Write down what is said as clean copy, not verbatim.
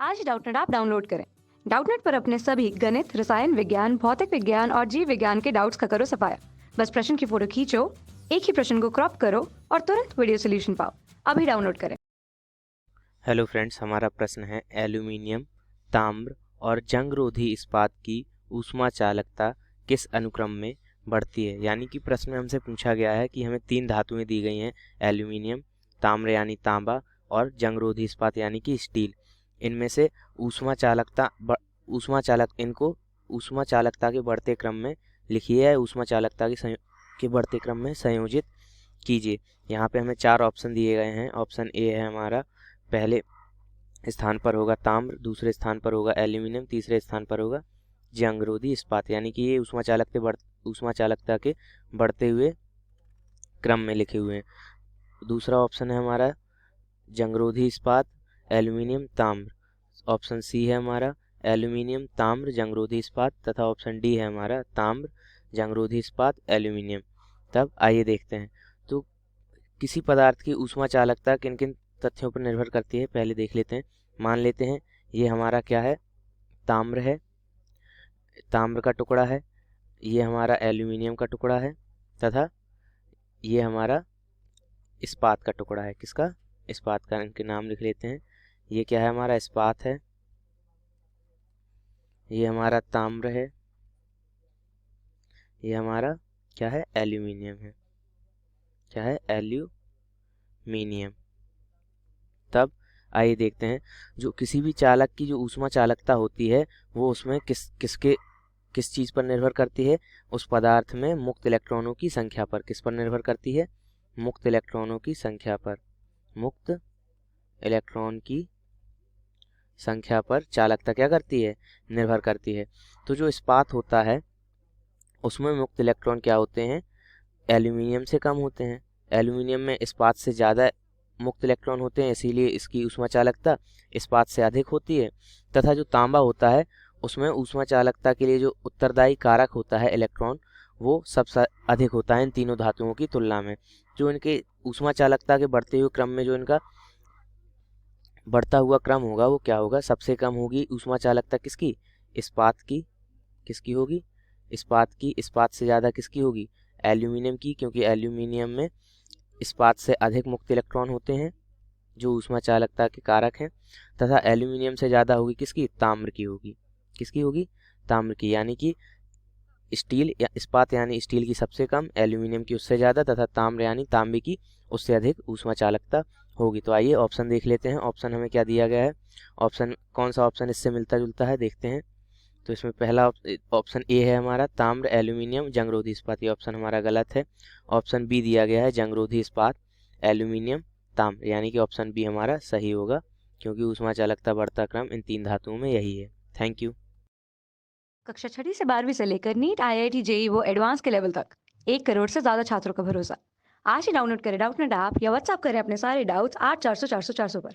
आज ही Doubtnut app download करें। Doubtnut पर अपने सभी गणित, रसायन विज्ञान, भौतिक विज्ञान और जीव विज्ञान के डाउट्स का करो सफाया। बस प्रश्न की फोटो खींचो, एक ही प्रश्न को क्रॉप करो और तुरंत वीडियो सोल्यूशन पाओ। अभी डाउनलोड करें। हेलो फ्रेंड्स, हमारा प्रश्न है एल्यूमिनियम, ताम्र और जंगरोधी इस्पात की ऊष्मा चालकता किस अनुक्रम में बढ़ती है। यानी कि प्रश्न में हमसे पूछा गया है कि हमें तीन धातुएं दी गई हैं, एल्यूमिनियम, ताम्र यानी तांबा और जंगरोधी इस्पात यानी कि स्टील। इनमें से ऊष्मा चालकता के बढ़ते क्रम में लिखिए या ऊष्मा चालकता के बढ़ते क्रम में संयोजित कीजिए। यहाँ पे हमें चार ऑप्शन दिए गए हैं। ऑप्शन ए है हमारा, पहले स्थान पर होगा ताम्र, दूसरे स्थान पर होगा एल्यूमिनियम, तीसरे स्थान पर होगा जंगरोधी इस्पात। यानी कि ये ऊष्मा चालकता के बढ़ते हुए क्रम में लिखे हुए हैं। दूसरा ऑप्शन है हमारा जंगरोधी इस्पात, एल्यूमिनियम, ताम्र। ऑप्शन सी है हमारा एल्यूमिनियम, ताम्र, जंगरोधी इस्पात तथा ऑप्शन डी है हमारा ताम्र, जंगरोधी इस्पात, एल्यूमिनियम। तब आइए देखते हैं। तो किसी पदार्थ की ऊष्मा चालकता किन किन तथ्यों पर निर्भर करती है, पहले देख लेते हैं। मान लेते हैं ये हमारा क्या है, ताम्र है, ताम्र का टुकड़ा है। ये हमारा एल्यूमिनियम का टुकड़ा है तथा ये हमारा इस्पात का टुकड़ा है। किसका? इस्पात का। इनके नाम लिख लेते हैं। ये क्या है, हमारा इस्पात है, ये हमारा ताम्र है, ये हमारा क्या है, एल्यूमिनियम है। क्या है? एल्यूमिनियम। तब आइए देखते हैं, जो किसी भी चालक की जो ऊष्मा चालकता होती है वो उसमें किस चीज़ पर निर्भर करती है, उस पदार्थ में मुक्त इलेक्ट्रॉनों की संख्या पर। किस पर निर्भर करती है? मुक्त इलेक्ट्रॉनों की संख्या पर। मुक्त इलेक्ट्रॉन की संख्या पर चालकता क्या करती है, निर्भर करती है। तो जो इस्पात होता है उसमें मुक्त इलेक्ट्रॉन क्या होते हैं, एल्यूमिनियम से कम होते हैं। एल्यूमिनियम में इस्पात से ज़्यादा मुक्त इलेक्ट्रॉन होते हैं, इसीलिए इसकी ऊष्मा चालकता इस्पात से अधिक होती है। तथा जो तांबा होता है उसमें ऊष्मा चालकता के लिए जो उत्तरदायी कारक होता है इलेक्ट्रॉन, वो सबसे अधिक होता है इन तीनों धातुओं की तुलना में। जो इनके ऊष्मा चालकता के बढ़ते हुए क्रम में जो इनका बढ़ता हुआ क्रम होगा वो क्या होगा, सबसे कम होगी ऊष्मा चालकता किसकी, इस्पात की। किसकी होगी? इस्पात की। इस्पात से ज़्यादा किसकी होगी, एल्यूमिनियम की, क्योंकि एल्यूमिनियम में इस्पात से अधिक मुक्त इलेक्ट्रॉन होते हैं जो ऊष्मा चालकता के कारक हैं। तथा एल्यूमिनियम से ज़्यादा होगी किसकी, ताम्र की होगी। किसकी होगी? ताम्र की। यानी कि स्टील या इस्पात यानी स्टील की सबसे कम, एल्यूमिनियम की उससे ज़्यादा तथा ताम्र यानी तांबे की उससे अधिक ऊष्मा चालकता होगी। तो आइए ऑप्शन देख लेते हैं। ऑप्शन हमें क्या दिया गया है, ऑप्शन कौन सा ऑप्शन इससे मिलता जुलता है देखते हैं। तो इसमें पहला ऑप्शन ए है हमारा ताम्र, एल्यूमिनियम, जंगरोधी इस्पात। ये ऑप्शन हमारा गलत है। ऑप्शन बी दिया गया है जंगरोधी इस्पात, एल्यूमिनियम, ताम्र। यानी कि ऑप्शन बी हमारा सही होगा, क्योंकि ऊष्मा चालकता बढ़ता क्रम इन तीन धातुओं में यही है। Thank you. कक्षा 6 से 12वीं से लेकर नीट, IIT, JEE वो एडवांस के लेवल तक 1 करोड़ से ज्यादा छात्रों का भरोसा। आज ही डाउनलोड करें डाउटनेट ऐप या व्हाट्सएप करें अपने सारे डाउट्स 8400 400 400 पर।